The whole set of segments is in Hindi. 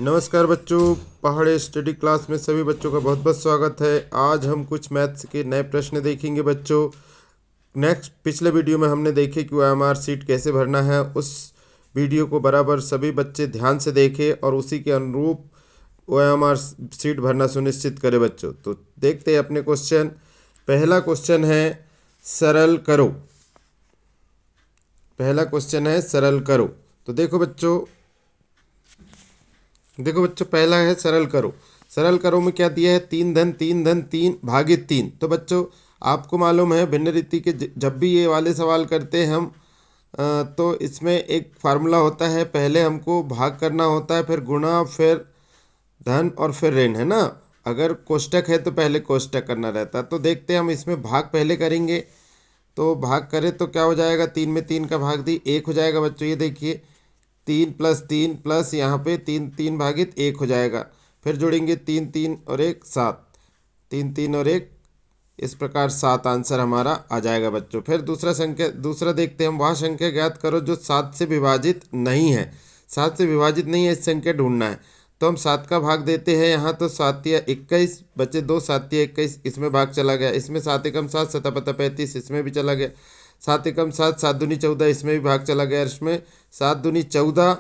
नमस्कार बच्चों, पहाड़ी स्टडी क्लास में सभी बच्चों का बहुत बहुत स्वागत है। आज हम कुछ मैथ्स के नए प्रश्न देखेंगे बच्चों। नेक्स्ट पिछले वीडियो में हमने देखे कि OMR सीट कैसे भरना है। उस वीडियो को बराबर सभी बच्चे ध्यान से देखें और उसी के अनुरूप OMR सीट भरना सुनिश्चित करें बच्चों। तो देखते हैं अपने क्वेश्चन। पहला क्वेश्चन है सरल करो। पहला क्वेश्चन है सरल करो। तो देखो बच्चों, पहला है सरल करो। सरल करो में क्या दिया है? 3 धन 3 धन 3 भागित 3। तो बच्चों आपको मालूम है भिन्न रीति के जब भी ये वाले सवाल करते हैं हम तो इसमें एक फार्मूला होता है। पहले हमको भाग करना होता है, फिर गुणा, फिर धन और फिर ऋण, है ना। अगर कोष्टक है तो पहले कोष्टक करना रहता है। तो देखते हैं हम इसमें भाग पहले करेंगे। तो भाग करें तो क्या हो जाएगा? 3 में 3 का भाग दी 1 हो जाएगा बच्चों। ये देखिए 3 प्लस यहाँ पे 3 3 भागित 1 हो जाएगा। फिर जोड़ेंगे 3 3 और 1 7, 3 3 और 1, इस प्रकार 7 आंसर हमारा आ जाएगा बच्चों। फिर दूसरा देखते हैं हम। वह संख्या ज्ञात करो जो 7 से विभाजित नहीं है। 7 से विभाजित नहीं है, इस संख्या ढूंढना है। तो हम 7 का भाग देते हैं यहाँ। तो 7 या 21 बचे 2, 7 या 21, इसमें भाग चला गया। इसमें 7 एकम 7, 7 पता 35, इसमें भी चला गया। 7 एकम 7, 7 दूनी 14, इसमें भी भाग चला गया। इसमें 7 दूनी 14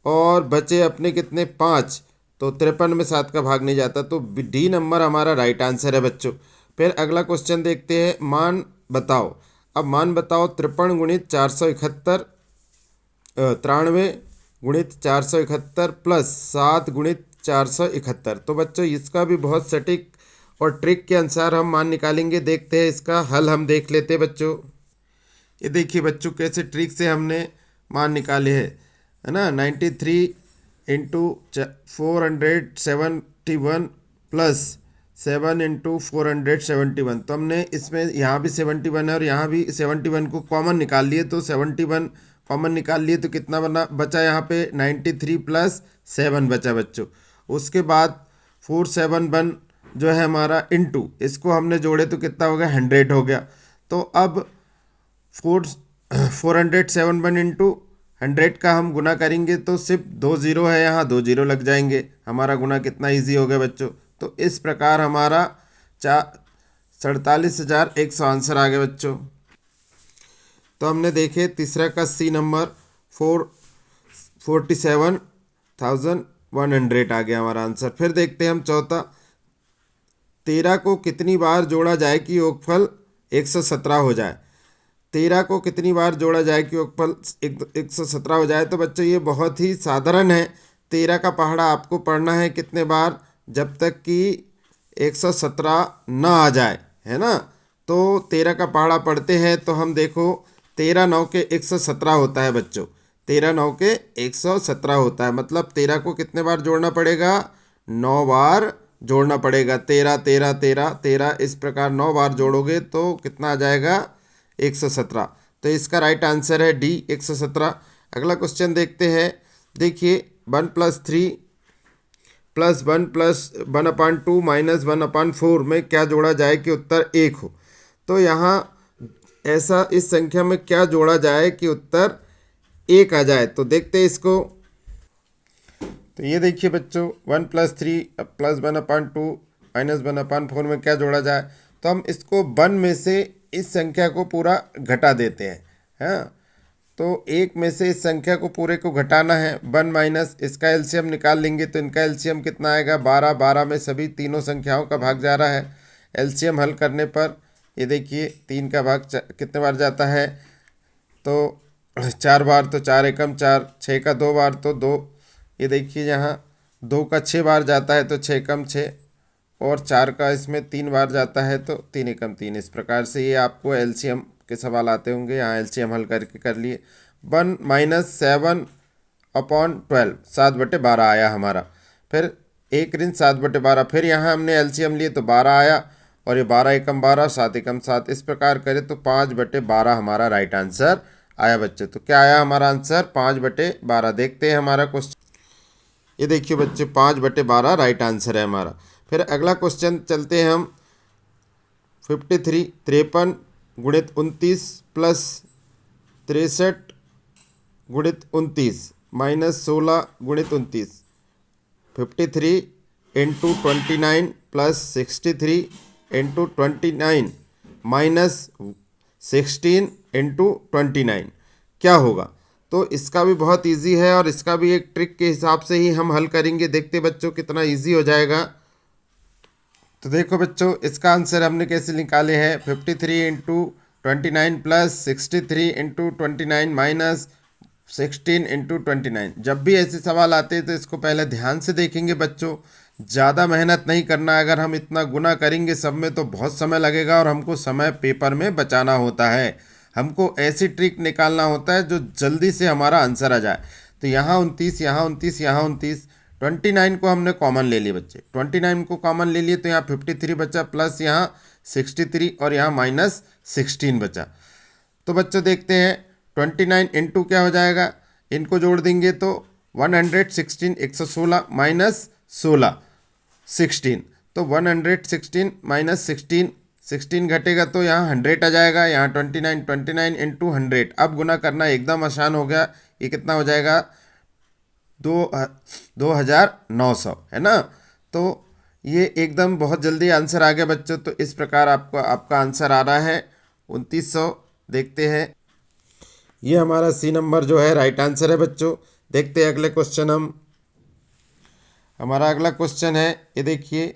और बचे अपने कितने? 5। तो 53 में 7 का भाग नहीं जाता। तो डी नंबर हमारा राइट आंसर है बच्चों। फिर अगला क्वेश्चन देखते हैं। मान बताओ। अब मान बताओ 53 गुणित 471, 93 गुणित 471 प्लस 7 गुणित 471। तो बच्चों इसका भी बहुत सटीक और ट्रिक के अनुसार हम मान निकालेंगे। देखते हैं इसका हल हम देख लेते हैं बच्चों। ये देखिए बच्चों कैसे ट्रिक से हमने मान निकाले हैं, है ना। 93 इंटू 471 प्लस 7 इंटू 471। तो हमने इसमें यहाँ भी 71 है और यहाँ भी 71 को कॉमन निकाल लिए। तो 71 कॉमन निकाल लिए तो कितना बचा यहाँ पे? 93 प्लस 7 बचा बच्चों। उसके बाद 471 जो है हमारा इंटू, इसको हमने जोड़े तो कितना हो गया? 100 हो गया। तो अब 471 इंटू 100 का हम गुना करेंगे तो सिर्फ 2 जीरो है यहाँ, 2 जीरो लग जाएंगे। हमारा गुना कितना इजी हो गया बच्चों। तो इस प्रकार हमारा 47,100 आंसर आ गया बच्चों। तो हमने देखे तीसरा का सी नंबर 47,100 आ गया हमारा आंसर। फिर देखते हैं हम चौथा। 13 को कितनी बार जोड़ा जाए कि योगफल 117 हो जाए? 13 को कितनी बार जोड़ा जाए कि योगफल 117 हो जाए? तो बच्चों ये बहुत ही साधारण है। 13 का पहाड़ा आपको पढ़ना है कितने बार? जब तक कि 117 ना आ जाए, है ना। तो 13 का पहाड़ा पढ़ते हैं तो हम देखो 13 9 के 117 होता है बच्चों। 13 9 के 117 होता है। मतलब 13 को कितने बार जोड़ना पड़ेगा? 9 बार जोड़ना पड़ेगा। 13 13 13 13, इस प्रकार 9 बार जोड़ोगे तो कितना आ जाएगा? 117। तो इसका राइट आंसर है डी 117। अगला क्वेश्चन देखते हैं। देखिए 1 + 3 प्लस 1 प्लस 1/2 माइनस 1/4 में क्या जोड़ा जाए कि उत्तर 1 हो? तो यहाँ ऐसा इस संख्या में क्या जोड़ा जाए कि उत्तर 1 आ जाए? तो देखते हैं इसको। तो ये देखिए बच्चों 1 + 3 प्लस 1/2 माइनस 1/4 में क्या जोड़ा जाए? तो हम इसको 1 में से इस संख्या को पूरा घटा देते हैं। हाँ, तो 1 में से इस संख्या को पूरे को घटाना है। 1 माइनस इसका एलसीएम निकाल लेंगे तो इनका एलसीएम कितना आएगा? 12। 12 में सभी तीनों संख्याओं का भाग जा रहा है। एलसीएम हल करने पर ये देखिए 3 का भाग कितने बार जाता है? तो 4 बार। तो 4 एकम 4, 6 का 2 बार तो 2। ये देखिए यहाँ 2 का 6 बार जाता है तो 6 एकम 6, और 4 का इसमें 3 बार जाता है तो 3 एकम 3। इस प्रकार से ये आपको एलसीएम के सवाल आते होंगे। यहाँ एलसीएम हल करके कर लिए। 1 माइनस 7/12, 7/12 आया हमारा। फिर 1 ऋण 7/12, फिर यहाँ हमने एलसीएम लिए तो 12 आया, और ये 12 एकम 12, 7 एकम 7, इस प्रकार करें तो 5/12 हमारा राइट आंसर आया बच्चों। तो क्या आया हमारा आंसर? 5/12। देखते हैं हमारा क्वेश्चन। ये देखिए बच्चे 5/12 राइट आंसर है हमारा। फिर अगला क्वेश्चन चलते हैं हम। 53 गुणित 29 प्लस 63 गुणित 29 माइनस 16 गुणित 29। 53 into 29 plus 63 into 29 minus 16 into 29 क्या होगा। तो इसका भी बहुत इजी है और इसका भी एक ट्रिक के हिसाब से ही हम हल करेंगे। देखते बच्चों कितना इजी हो जाएगा। तो देखो बच्चों, इसका आंसर हमने कैसे निकाले हैं। 53 into 29 plus 63 into 29 minus 16 into 29। जब भी ऐसे सवाल आते हैं तो इसको पहले ध्यान से देखेंगे बच्चों, ज़्यादा मेहनत नहीं करना। अगर हम इतना गुना करेंगे सब में तो बहुत समय लगेगा और हमको समय पेपर में बचाना होता है। हमको ऐसी ट्रिक निकालना होता है जो जल्दी से हमारा आंसर आ जाए। तो यहाँ 29, यहाँ 29, यहाँ 29, 29 को हमने कॉमन ले लिए बच्चे। 29 को कॉमन ले लिए तो यहाँ 53 बचा, प्लस यहाँ 63 और यहाँ माइनस 16 बचा। तो बच्चों देखते हैं 29 इंटू क्या हो जाएगा, इनको जोड़ देंगे तो 116 116 माइनस 16 16, तो 116 माइनस 16 16 घटेगा तो यहाँ 100 आ जाएगा। यहाँ 29 29 इंटू 100। अब गुना करना एकदम आसान हो गया। ये कितना हो जाएगा, 2900 है ना। तो ये एकदम बहुत जल्दी आंसर आ गया बच्चों। तो इस प्रकार आपका आंसर आ रहा है 2900। देखते हैं, ये हमारा सी नंबर जो है राइट आंसर है बच्चों। देखते हैं अगले क्वेश्चन हमारा अगला क्वेश्चन है, ये देखिए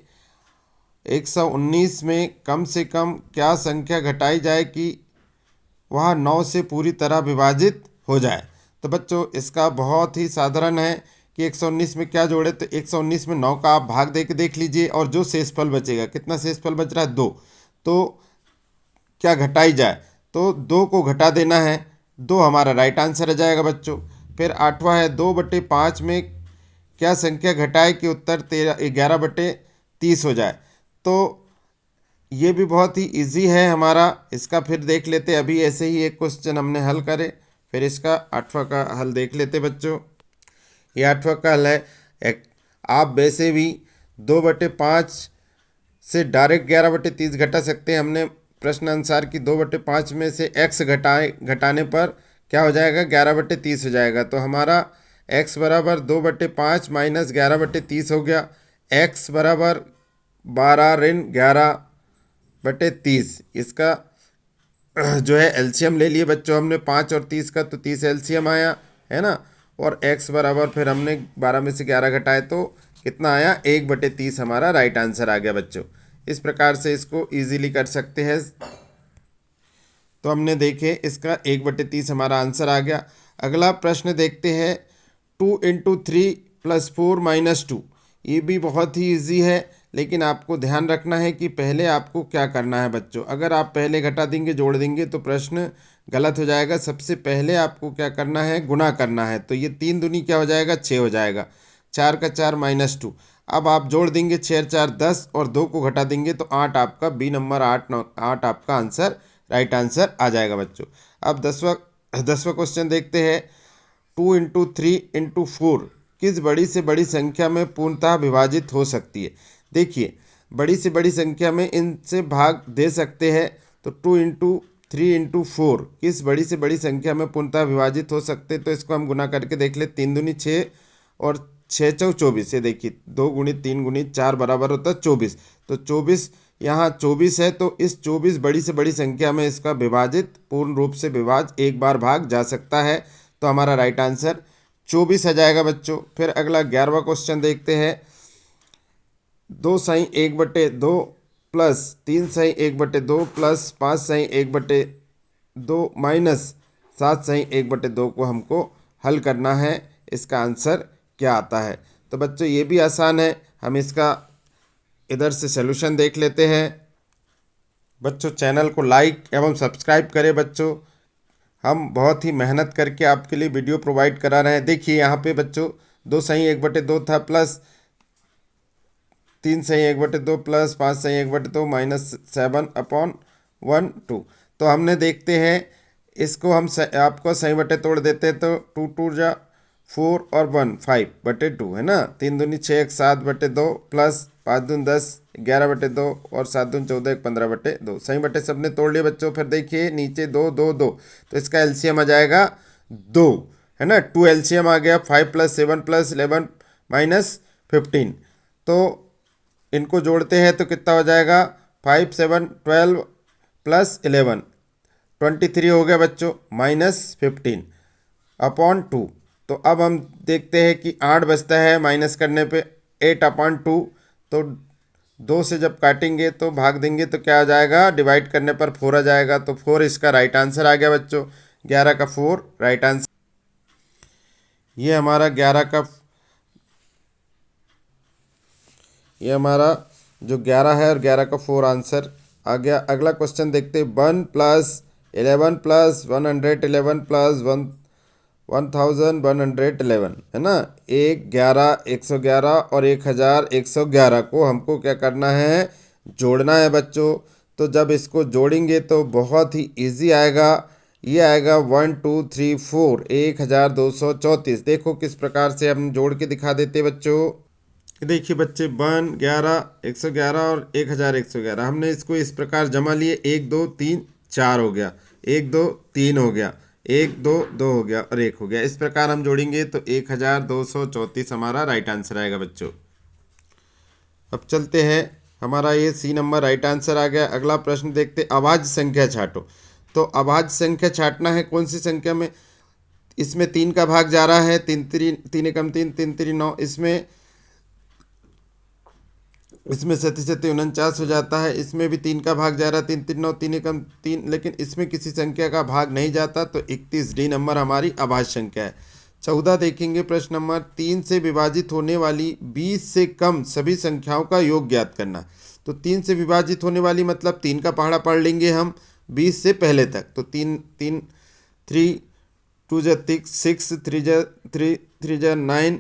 119 में कम से कम क्या संख्या घटाई जाए कि वह 9 से पूरी तरह विभाजित हो जाए। तो बच्चों इसका बहुत ही साधारण है कि 119 में क्या जोड़े, तो 119 में 9 का आप भाग दे के देख लीजिए और जो शेषफल बचेगा, कितना शेषफल बच रहा है 2, तो क्या घटाई जाए, तो 2 को घटा देना है। 2 हमारा राइट आंसर आ जाएगा बच्चों। फिर 8वां है 2/5 में क्या संख्या घटाए कि उत्तर 11/30 हो जाए। तो ये भी बहुत ही इजी है हमारा। इसका फिर देख लेते, अभी ऐसे ही एक क्वेश्चन हमने हल करे, फिर इसका 8वां का हल देख लेते बच्चों। ये 8वां का हल है, आप वैसे भी 2/5 से डायरेक्ट 11/30 घटा सकते हैं। हमने प्रश्न अनुसार कि 2/5 में से x घटाने पर क्या हो जाएगा, 11/30 हो जाएगा। तो हमारा x बराबर 2/5 माइनस 11/30 हो गया। x बराबर 12 ऋण 11/30। इसका जो है एलसीएम ले लिए बच्चों हमने 5 और 30 का, तो 30 एलसीएम आया है ना। और x बराबर फिर हमने 12 में से 11 घटाए तो कितना आया, 1/30 हमारा राइट आंसर आ गया बच्चों। इस प्रकार से इसको इजीली कर सकते हैं। तो हमने देखे इसका 1/30 हमारा आंसर आ गया। अगला प्रश्न देखते हैं 2 इंटू 3 प्लस 4 माइनस 2। ये भी बहुत ही इजी है, लेकिन आपको ध्यान रखना है कि पहले आपको क्या करना है बच्चों। अगर आप पहले घटा देंगे जोड़ देंगे तो प्रश्न गलत हो जाएगा। सबसे पहले आपको क्या करना है, गुना करना है। तो ये 3 दूनी क्या हो जाएगा, 6 हो जाएगा। 4 का 4 माइनस 2। अब आप जोड़ देंगे 6 4 10 और 2 को घटा देंगे तो 8 आपका बी नंबर 8 आपका आंसर राइट आंसर आ जाएगा बच्चों। अब 10वां क्वेश्चन देखते हैं। 2 इंटू 3 इंटू 4 किस बड़ी से बड़ी संख्या में पूर्णतः विभाजित हो सकती है। देखिए बड़ी से बड़ी संख्या में इनसे भाग दे सकते हैं। तो 2 इंटू 3 इंटू 4 किस बड़ी से बड़ी संख्या में पूर्णतः विभाजित हो सकते हैं। तो इसको हम गुना करके देख ले। 3 दूनी 6 और 6 चौ 24। ये देखिए 2 गुणित 3 गुणित 4 बराबर होता है 24। तो 24 यहाँ 24 है, तो इस 24 बड़ी से बड़ी संख्या में इसका विभाजित पूर्ण रूप से एक बार भाग जा सकता है। तो हमारा राइट आंसर 24 आ जाएगा बच्चों। फिर अगला 11वां क्वेश्चन देखते हैं। 2 Sai 1/2 plus 3 Sai 1/2 plus 5 Sai 1/2 minus 7 Sai 1/2 को हमको हल करना है। इसका आंसर क्या आता है। तो बच्चों ये भी आसान है, हम इसका इधर से सॉल्यूशन देख लेते हैं। बच्चों चैनल को लाइक एवं सब्सक्राइब करें बच्चों, हम बहुत ही मेहनत करके आपके लिए वीडियो प्रोवाइड करा रहे हैं। देखिए यहाँ पे बच्चों 2 साई 1/2 था, plus 3 Sai 1/2 plus 5 Sai 1/2 minus 7/1/2। तो हमने देखते हैं इसको हम आपको सही बटे तोड़ देते हैं। तो 2 2 जा 4 और 1 5/2 है ना। 3 दूनी 6 7/2 प्लस 5 दून 10 11/2 और 7 दून 14 15/2। सही बटे सबने तोड़ लिए बच्चों। फिर देखिए नीचे 2 2 2, तो इसका एलसीएम आ जाएगा 2 है ना। 2 एलसीएम आ गया। 5 + 7 + 11 माइनस 15। तो इनको जोड़ते हैं तो कितना हो जाएगा, 5 7 12 प्लस 11 23 हो गया बच्चों, -15 अपॉन 2। तो अब हम देखते हैं कि 8 बचता है माइनस करने पे 8/2। तो 2 से जब काटेंगे तो भाग देंगे तो क्या आ जाएगा, डिवाइड करने पर 4 आ जाएगा। तो 4 इसका राइट आंसर आ गया बच्चों, 11 का 4 राइट आंसर। ये हमारा 11 का, ये हमारा जो 11 है और 11 का 4 आंसर आ गया। अगला क्वेश्चन देखते हैं, 1 + 11 + 111 + 1111 है ना, 1 11 111 और 1111 को हमको क्या करना है, जोड़ना है बच्चों। तो जब इसको जोड़ेंगे तो बहुत ही इजी आएगा, ये आएगा 1 2 3 4 1234। देखो किस प्रकार से हम जोड़ के दिखा देते हैं बच्चों। देखिए बच्चे, 1 11 111 और 1111 हमने इसको इस प्रकार जमा लिए, 1 2 3 4 हो गया, 1 2 3 हो गया, 1 2 2 हो गया और 1 हो गया। इस प्रकार हम जोड़ेंगे तो 1234 हमारा राइट आंसर आएगा बच्चों। अब चलते हैं, हमारा ये सी नंबर राइट आंसर आ गया। अगला प्रश्न देखते, अभाज्य संख्या छाटो। तो अभाज्य संख्या छाटना है कौन सी संख्या में, इसमें 3 का भाग जा रहा है, 3 3 3 एकम 3 3 3 9, इसमें सती सती 49 हो जाता है। इसमें भी 3 का भाग जा रहा है, 3 3 9 3 एकम 3, लेकिन इसमें किसी संख्या का भाग नहीं जाता। तो 31D नंबर हमारी अभाज्य संख्या है। 14 देखेंगे प्रश्न नंबर, 3 से विभाजित होने वाली 20 से कम सभी संख्याओं का योग ज्ञात करना। तो 3 से विभाजित होने वाली मतलब 3 का पहाड़ा पढ़ लेंगे हम 20 से पहले तक। तो 3 3 3 2 6 3 3 9,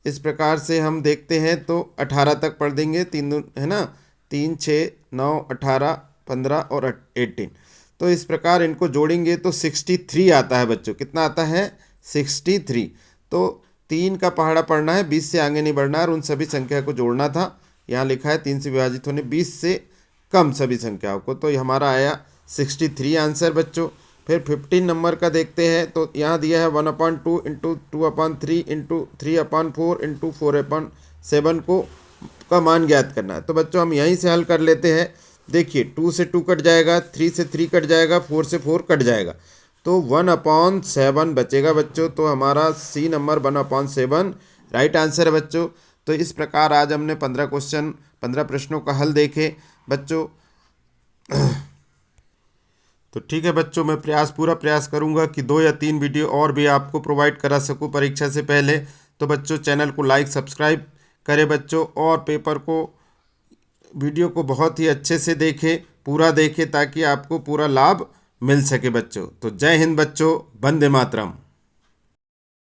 इस प्रकार से हम देखते हैं तो 18 तक पढ़ देंगे, 3 है ना, 3 6 9 18 15 और 18। तो इस प्रकार इनको जोड़ेंगे तो 63 आता है बच्चों। कितना आता है, 63। तो 3 का पहाड़ा पढ़ना है, 20 से आगे नहीं बढ़ना है और उन सभी संख्या को जोड़ना था। यहाँ लिखा है 3 से विभाजित होने 20 से कम सभी संख्याओं को, तो हमारा आया 63 आंसर बच्चों। फिर 15 नंबर का देखते हैं, तो यहाँ दिया है 1/2 इंटू 2/3 इंटू 3/4 इंटू 4/7 को का मान ज्ञात करना है। तो बच्चों हम यहीं से हल कर लेते हैं। देखिए 2 से 2 कट जाएगा, 3 से 3 कट जाएगा, 4 से 4 कट जाएगा, तो 1/7 बचेगा बच्चों। तो हमारा सी नंबर 1/7 राइट आंसर है बच्चों। तो इस प्रकार आज हमने 15 प्रश्नों का हल देखे बच्चों। तो ठीक है बच्चों, मैं पूरा प्रयास करूंगा कि 2 या 3 वीडियो और भी आपको प्रोवाइड करा सकूं परीक्षा से पहले। तो बच्चों चैनल को लाइक सब्सक्राइब करें बच्चों, और पेपर को वीडियो को बहुत ही अच्छे से देखें, पूरा देखें, ताकि आपको पूरा लाभ मिल सके बच्चों। तो जय हिंद बच्चों, वंदे मातरम।